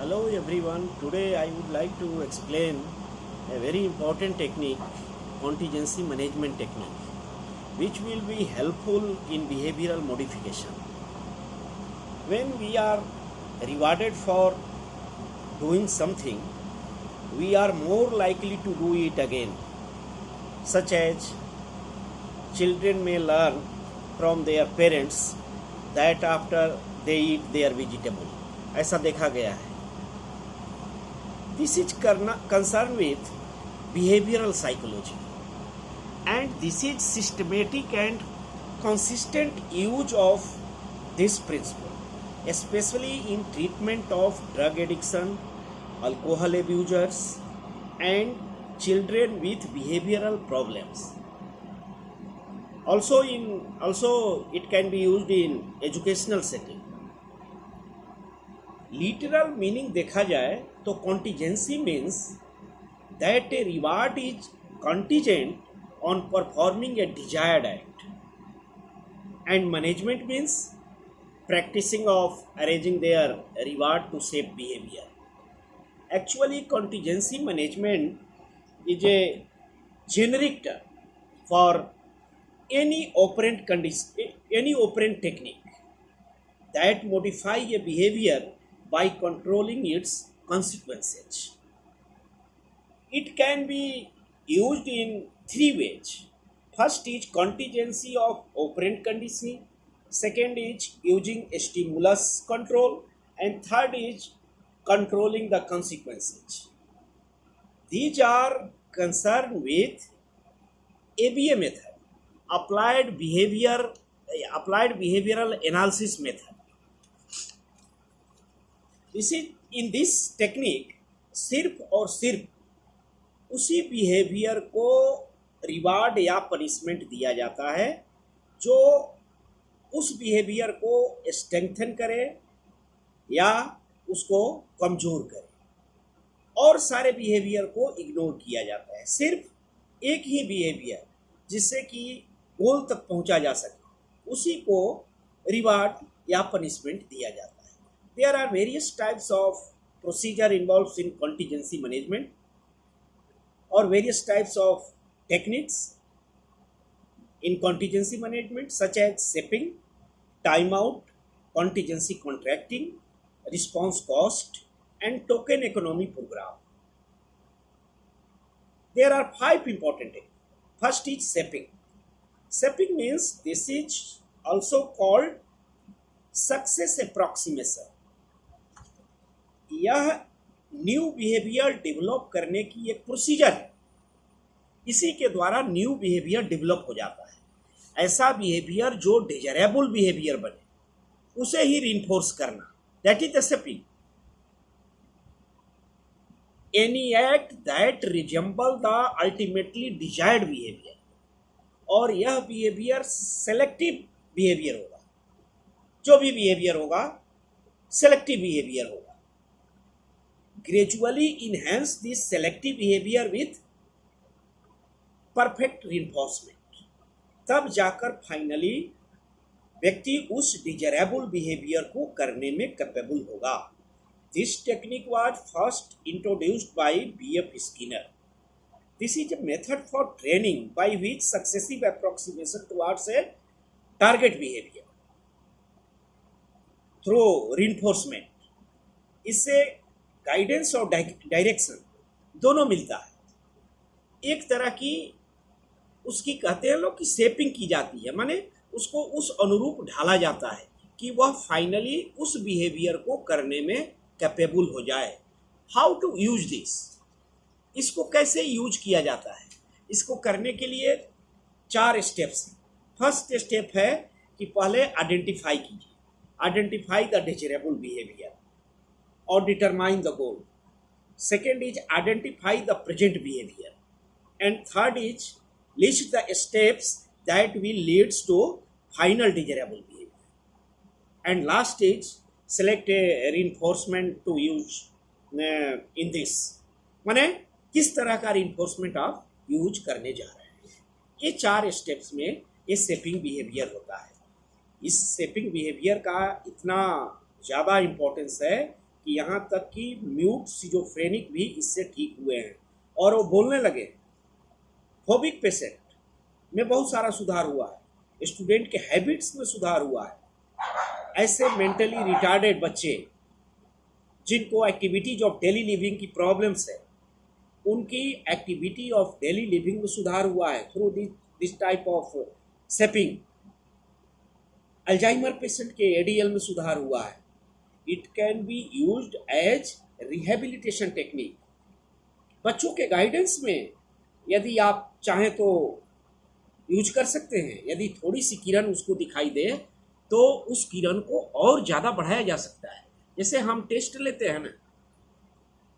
Hello everyone. Today I would like to explain a very important technique, contingency management technique, which will be helpful in behavioral modification. When we are rewarded for doing something, we are more likely to do it again, such as children may learn from their parents that after they eat their vegetable. ऐसा देखा गया है. This is concerned with behavioral psychology, and this is systematic and consistent use of this principle, especially in treatment of drug addiction, alcohol abusers, and children with behavioral problems. Also it can be used in educational setting. Literal meaning देखा जाए तो contingency means that a reward is contingent on performing a desired act, and management means practising of arranging their reward to safe behaviour. Actually contingency management is a generic term for any operant technique that modify a behavior by controlling its consequences. It can be used in three ways. First is contingency of operant conditioning, second is using stimulus control, and third is controlling the consequences. These are concerned with ABA method, applied behavioral analysis method. In this technique सिर्फ और सिर्फ उसी behaviour को reward या punishment दिया जाता है जो उस बिहेवियर को स्ट्रेंथन करे या उसको कमज़ोर करे, और सारे बिहेवियर को इग्नोर किया जाता है. सिर्फ एक ही बिहेवियर जिससे कि गोल तक पहुंचा जा सके, उसी को रिवार्ड या पनिशमेंट दिया जाता है. There are various types of procedure involved in contingency management, or various types of techniques in contingency management, such as shaping, timeout, contingency contracting, response cost, and token economy program. There are 5 important techniques. First is shaping. Shaping means this is also called success approximation. यह new behaviour develop करने की एक procedure है. इसी के द्वारा new behaviour develop हो जाता है. ऐसा बिहेवियर जो डिजायरेबल बिहेवियर बने, उसे ही रिइंफोर्स करना, that is the shaping. Any act that resemble the ultimately desired behaviour, और यह बिहेवियर सेलेक्टिव बिहेवियर होगा. जो भी बिहेवियर होगा सेलेक्टिव बिहेवियर होगा. Gradually enhance this selective behaviour with perfect reinforcement. तब जाकर फाइनली व्यक्ति उस डिजायरेबल बिहेवियर को करने में कैपेबल होगा. This technique was first introduced by B.F. Skinner. This is a method for training by which successive approximation towards a target behavior through reinforcement. इससे guidance और डायरेक्शन दोनों मिलता है. एक तरह की उसकी कहते हैं लोग कि शेपिंग की जाती है, माने उसको उस अनुरूप ढाला जाता है कि वह फाइनली उस बिहेवियर को करने में कैपेबल हो जाए. हाउ टू यूज दिस, इसको कैसे यूज किया जाता है? इसको करने के लिए 4 स्टेप्स हैं. फर्स्ट स्टेप है कि पहले आइडेंटिफाई कीजिए, identify the desirable behaviour or determine the goal. Second is identify the present behavior, and third is list the steps that will leads to final desirable behavior, and last is select a reinforcement to use in this. माने किस तरह का reinforcement आप use करने जा रहे हैं. ये 4 स्टेप्स में ये शेपिंग बिहेवियर होता है. इस शेपिंग बिहेवियर का इतना ज़्यादा इम्पोर्टेंस है कि यहाँ तक कि म्यूट सिजोफ्रेनिक भी इससे ठीक हुए हैं और वो बोलने लगे। फोबिक पेशेंट में बहुत सारा सुधार हुआ है, स्टूडेंट के हैबिट्स में सुधार हुआ है। ऐसे मेंटली रिटार्डेड बच्चे जिनको एक्टिविटीज ऑफ डेली लिविंग की प्रॉब्लम्स है, उनकी एक्टिविटी ऑफ डेली लिविंग में सुधार हुआ है through this type of shaping. Alzheimer patient के एडीएल में सुधार हुआ है। It can be used as rehabilitation technique. बच्चों के गाइडेंस में यदि आप चाहें तो यूज कर सकते हैं। यदि थोड़ी सी किरण उसको दिखाई दे तो उस किरण को और ज़्यादा बढ़ाया जा सकता है। जैसे हम टेस्ट लेते हैं ना,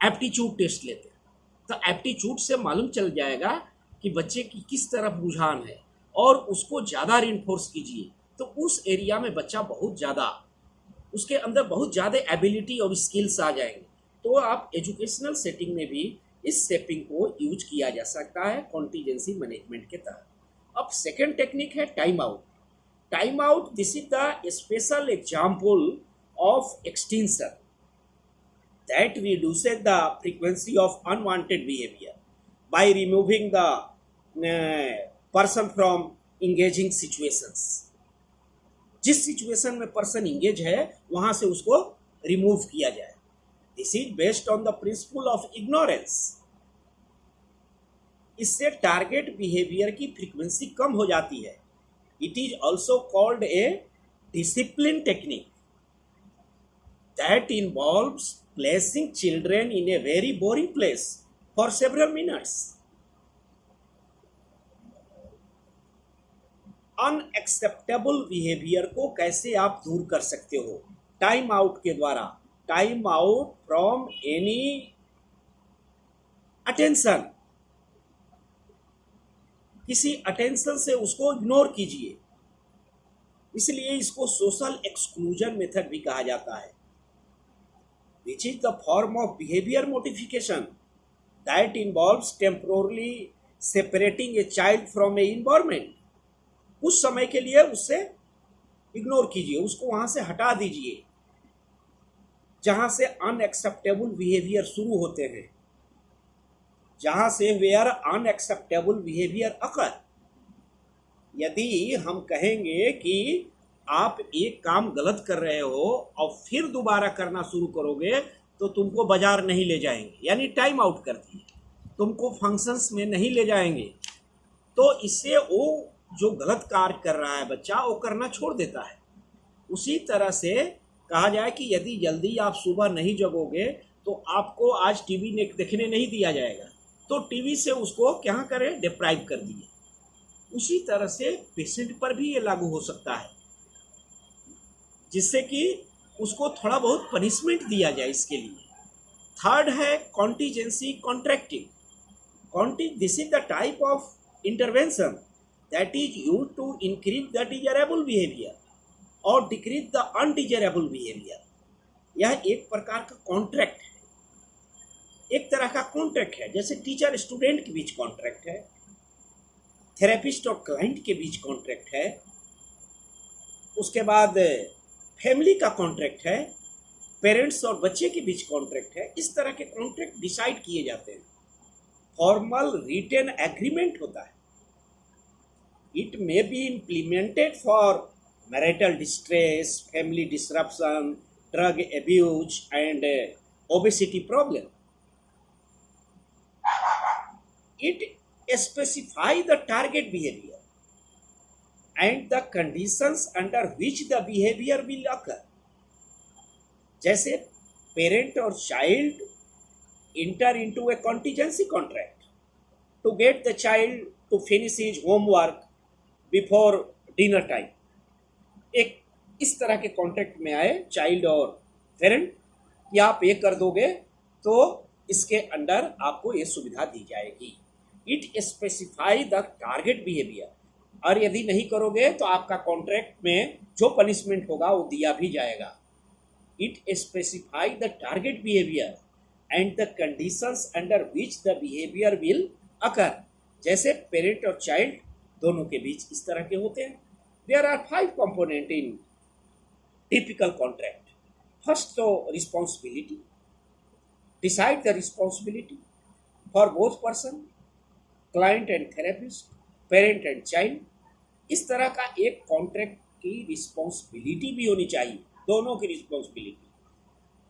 एप्टीट्यूड टेस्ट लेते हैं, तो एप्टीट्यूड से मालूम चल जाएगा कि बच्चे की किस तरफ रुझान है और उसको ज़्यादा रिइंफोर्स कीजिए तो उस एरिया में बच्चा बहुत ज़्यादा, उसके अंदर बहुत ज़्यादा एबिलिटी और स्किल्स आ जाएंगे। तो आप एजुकेशनल सेटिंग में भी इस सेपिंग को यूज किया जा सकता है कॉन्टीजेंसी मैनेजमेंट के तहत। अब सेकेंड टेक्निक है time out. Time out, this is the special example of extension that reduces the frequency of unwanted behavior by removing the person from engaging situations। जिस सिचुएशन में पर्सन इंगेज है वहां से उसको रिमूव किया जाए। This is based on the principle of ignorance. इससे target behaviour की फ्रीक्वेंसी कम हो जाती है। It is also called a discipline technique that involves placing children in a very boring place for several minutes। Unacceptable behaviour को कैसे आप दूर कर सकते हो? टाइम आउट के द्वारा। Time out from any attention, किसी अटेंशन से उसको इग्नोर कीजिए। इसलिए इसको सोशल एक्सक्लूजन मेथड भी कहा जाता है। Which is the form of behavior modification that involves temporarily separating a child from a environment। कुछ समय के लिए उससे इग्नोर कीजिए, उसको वहां से हटा दीजिए जहां से अनएक्सेप्टेबल बिहेवियर शुरू होते हैं, जहां से वेयर अनएक्सेप्टेबल बिहेवियर अकर। यदि हम कहेंगे कि आप एक काम गलत कर रहे हो और फिर दोबारा करना शुरू करोगे तो तुमको बाजार नहीं ले जाएंगे, यानी टाइम आउट कर दिए, तुमको फंक्शंस में नहीं ले जाएंगे। तो इससे वो जो गलत कार्य कर रहा है बच्चा वो करना छोड़ देता है। उसी तरह से कहा जाए कि यदि जल्दी आप सुबह नहीं जगोगे तो आपको आज टीवी देखने नहीं दिया जाएगा, तो टीवी से उसको क्या करें, डिप्राइव कर दिए। उसी तरह से पेशेंट पर भी ये लागू हो सकता है, जिससे कि उसको थोड़ा बहुत पनिशमेंट दिया जाए इसके लिए। थर्ड है contingency contracting. This is the type of intervention that is use to increase the desirable behaviour और डिक्रीज द अनडिजायरेबल बिहेवियर। यह एक प्रकार का कॉन्ट्रैक्ट है, एक तरह का कॉन्ट्रैक्ट है। जैसे टीचर स्टूडेंट के बीच कॉन्ट्रैक्ट है, थेरेपिस्ट और क्लाइंट के बीच कॉन्ट्रैक्ट है, उसके बाद फैमिली का कॉन्ट्रैक्ट है, पेरेंट्स और बच्चे के बीच कॉन्ट्रैक्ट है। इस तरह के कॉन्ट्रैक्ट डिसाइड किए जाते हैं। फॉर्मल रिटेन एग्रीमेंट होता है। It may be implemented for marital distress, family disruption, drug abuse and obesity problem. It specify the target behaviour and the conditions under which the behavior will occur। जैसे parent और child inter into a contingency contract to get the child to finish his homework before dinner time। एक इस तरह के contract में आए child और parent कि आप ये कर दोगे तो इसके अंडर आपको ये सुविधा दी जाएगी। It specify the target behaviour, और यदि नहीं करोगे तो आपका कॉन्ट्रैक्ट में जो पनिशमेंट होगा वो दिया भी जाएगा। It specify the target behaviour and the conditions under which the behaviour will occur. जैसे पेरेंट और चाइल्ड दोनों के बीच इस तरह के होते हैं। There are 5 component in typical contract. First तो responsibility, decide the responsibility for both person, client and therapist, parent and child. इस तरह का एक कॉन्ट्रैक्ट की रिस्पॉन्सिबिलिटी भी होनी चाहिए, दोनों की responsibility.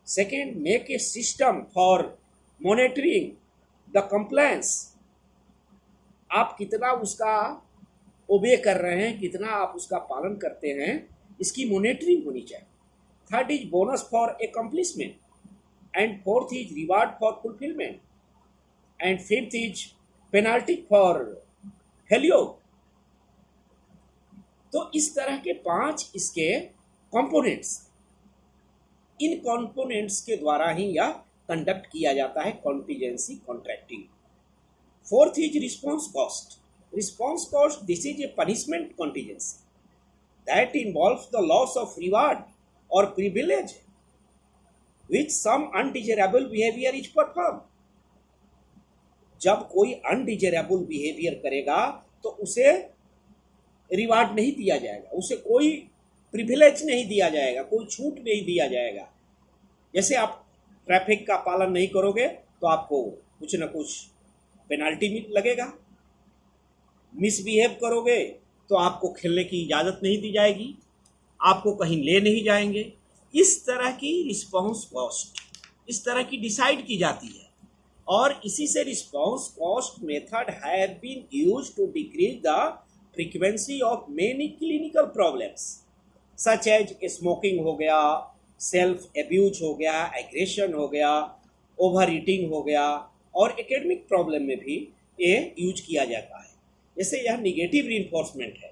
Second, make a system for monitoring the compliance. आप कितना उसका ओबे कर रहे हैं, कितना आप उसका पालन करते हैं, इसकी मॉनिटरिंग होनी चाहिए। Third is bonus for accomplishment, and fourth is reward for fulfilment, and fifth is penalty for failure. तो इस तरह के 5 इसके कंपोनेंट्स, इन कंपोनेंट्स के द्वारा ही यह कंडक्ट किया जाता है contingency contracting. Fourth is response cost. Response cost, this is a punishment contingency that involves the loss of reward or privilege which some undesirable behavior is performed। जब कोई अनडिजेरेबल बिहेवियर करेगा तो उसे रिवार्ड नहीं दिया जाएगा, उसे कोई प्रिविलेज नहीं दिया जाएगा, कोई छूट नहीं दिया जाएगा। जैसे आप ट्रैफिक का पालन नहीं करोगे तो आपको कुछ ना कुछ पेनाल्टी लगेगा, मिसबिहेव करोगे तो आपको खेलने की इजाज़त नहीं दी जाएगी, आपको कहीं ले नहीं जाएंगे। इस तरह की रिस्पॉन्स कॉस्ट इस तरह की डिसाइड की जाती है, और इसी से response cost method have been used to decrease the frequency of many clinical problems such as smoking हो गया, सेल्फ एब्यूज हो गया, एग्रेशन हो गया, ओवर ईटिंग हो गया, और एकेडमिक प्रॉब्लम में भी ये यूज किया जाता है। जैसे यह निगेटिव रिइंफोर्समेंट है,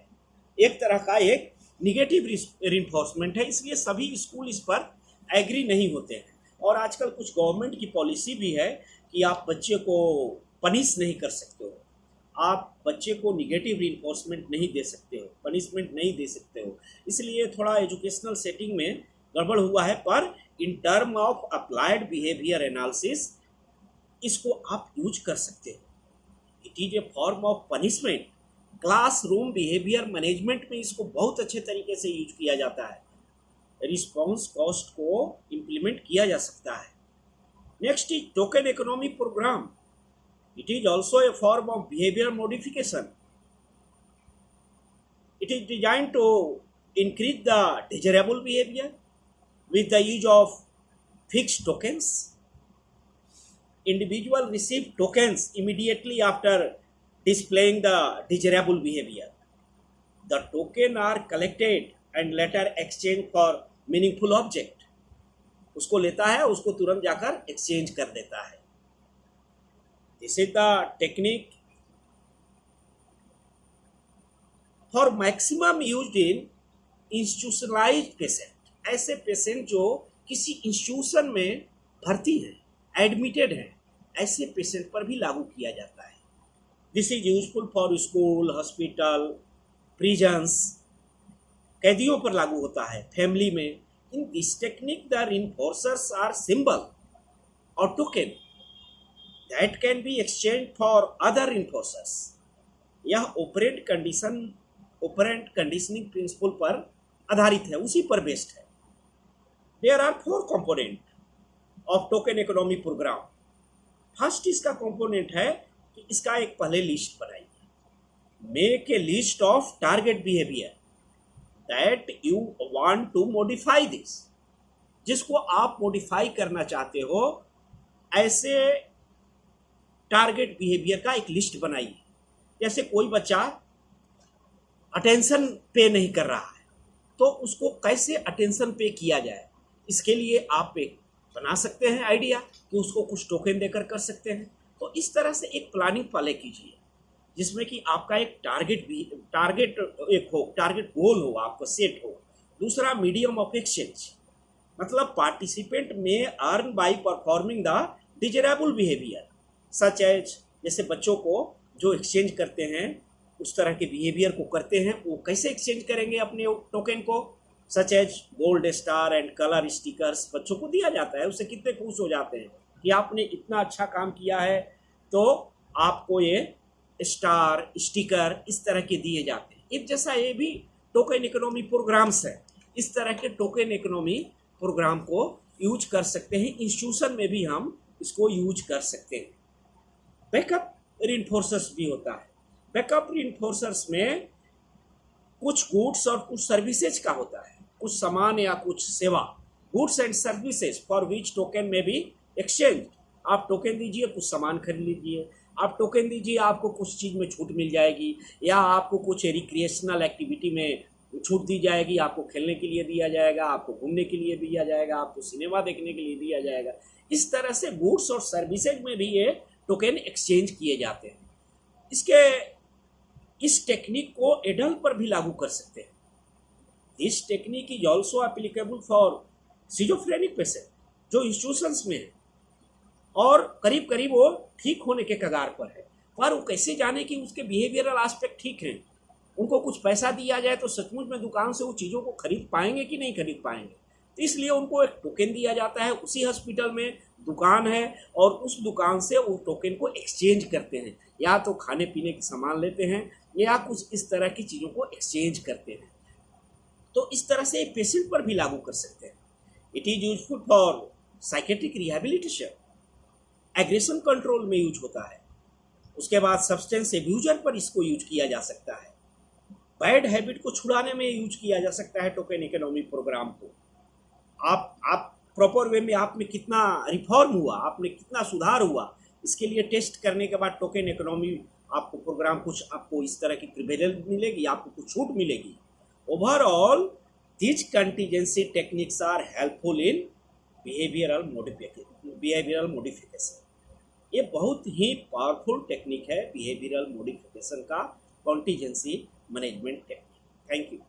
एक तरह का एक निगेटिव रिइंफोर्समेंट है, इसलिए सभी स्कूल इस पर एग्री नहीं होते हैं। और आजकल कुछ गवर्नमेंट की पॉलिसी भी है कि आप बच्चे को पनिश नहीं कर सकते हो, आप बच्चे को निगेटिव रिइंफोर्समेंट नहीं दे सकते हो, पनिशमेंट नहीं दे सकते हो। इसलिए थोड़ा एजुकेशनल सेटिंग में गड़बड़ हुआ है, पर in term of applied behaviour analysis इसको आप यूज कर सकते हो। It is a form of punishment. Classroom behaviour management में इसको बहुत अच्छे तरीके से यूज किया जाता है, रिस्पॉन्स कॉस्ट को इम्प्लीमेंट किया जा सकता है। Next is token economy programme. It is also a form of behaviour modification. It is design to increase the desirable behaviour with the use of fixed tokens. Individual receive tokens immediately after displaying the desirable behavior. The token are collected and later exchanged for meaningful object. उसको लेता है, उसको तुरंत जाकर exchange कर देता है। This is the technique for maximum used in institutionalized patient। ऐसे पेशेंट जो किसी इंस्टीट्यूशन में भर्ती हैं, एडमिटेड हैं, ऐसे पेशेंट पर भी लागू किया जाता है। This is useful for school, hospital, prisons, कैदियों पर लागू होता है, फैमिली में। In this technique the reinforcers are symbol और token that can be exchange for other reinforcers. यह ऑपरेंट कंडीशनिंग प्रिंसिपल पर आधारित है, उसी पर बेस्ड है। There are 4 components of token economy program। First इसका कंपोनेंट है कि इसका एक पहले लिस्ट बनाइए, make a list of target behaviour that you want to modify this. जिसको आप मॉडिफाई करना चाहते हो, ऐसे टारगेट बिहेवियर का एक लिस्ट बनाइए। जैसे कोई बच्चा अटेंशन पे नहीं कर रहा है, तो उसको कैसे अटेंशन पे किया जाए, इसके लिए आप एक बना सकते हैं आइडिया कि उसको कुछ टोकन देकर कर सकते हैं। तो इस तरह से एक प्लानिंग पहले कीजिए, जिसमें कि आपका एक टारगेट गोल हो, आपका सेट हो। दूसरा, मीडियम ऑफ एक्सचेंज, मतलब पार्टिसिपेंट में earn by performing the desirable behaviour such as, जैसे बच्चों को जो एक्सचेंज करते हैं उस तरह के बिहेवियर को करते हैं, वो कैसे एक्सचेंज करेंगे अपने टोकन को, such as gold star and colour stickers बच्चों को दिया जाता है। उससे कितने खुश हो जाते हैं कि आपने इतना अच्छा काम किया है तो आपको ये स्टार स्टिकर इस तरह के दिए जाते हैं। एक जैसा ये भी टोकन इकोनॉमी प्रोग्राम्स है। इस तरह के टोकन इकोनॉमी प्रोग्राम को यूज कर सकते हैं, इंस्टीट्यूशन में भी हम इसको यूज कर सकते हैं। बैकअप रीइंफोर्सर्स भी होता है। बैकअप रीइंफोर्सर्स में कुछ गुड्स और कुछ सर्विसेज का होता है, कुछ सामान या कुछ सेवा, goods and services for which token में भी एक्सचेंज। आप टोकन दीजिए, कुछ सामान खरीद लीजिए, आप टोकन दीजिए, आपको कुछ चीज़ में छूट मिल जाएगी, या आपको कुछ रिक्रिएशनल एक्टिविटी में छूट दी जाएगी, आपको खेलने के लिए दिया जाएगा, आपको घूमने के लिए दिया जाएगा, आपको सिनेमा देखने के लिए दिया जाएगा। इस तरह से गुड्स और सर्विसेज में भी ये टोकन एक्सचेंज किए जाते हैं। इस टेक्निक को एडल्ट पर भी लागू कर सकते हैं। This technique is also applicable for schizophrenic patient जो इंस्टीट्यूशंस में है और करीब करीब वो ठीक होने के कगार पर है, पर वो कैसे जाने कि उसके बिहेवियरल एस्पेक्ट ठीक हैं। उनको कुछ पैसा दिया जाए तो सचमुच में दुकान से वो चीज़ों को खरीद पाएंगे कि नहीं खरीद पाएंगे। तो इसलिए उनको एक टोकन दिया जाता है, उसी हॉस्पिटल में दुकान है और उस दुकान से वो टोकन को एक्सचेंज करते हैं, या तो खाने पीने के सामान लेते हैं या कुछ इस तरह की चीज़ों को एक्सचेंज करते हैं। तो इस तरह से पेशेंट पर भी लागू कर सकते हैं। It is useful for psychiatric rehabilitation, aggression control में यूज होता है। उसके बाद सब्सटेंस एब्यूजर पर इसको यूज किया जा सकता है। बैड हैबिट को छुड़ाने में यूज किया जा सकता है टोकन इकोनॉमी प्रोग्राम को। आप प्रॉपर वे में आप में कितना रिफॉर्म हुआ, आप में कितना सुधार हुआ, इसके लिए टेस्ट करने के बाद टोकन इकोनॉमी आपको प्रोग्राम कुछ आपको इस तरह की प्रिविलेज मिलेगी, आपको कुछ छूट मिलेगी। Overall these contingency techniques are helpful in behavioral modification। ये बहुत ही पावरफुल टेक्निक है बिहेवियरल मॉडिफिकेशन का, contingency management technique. Thank you.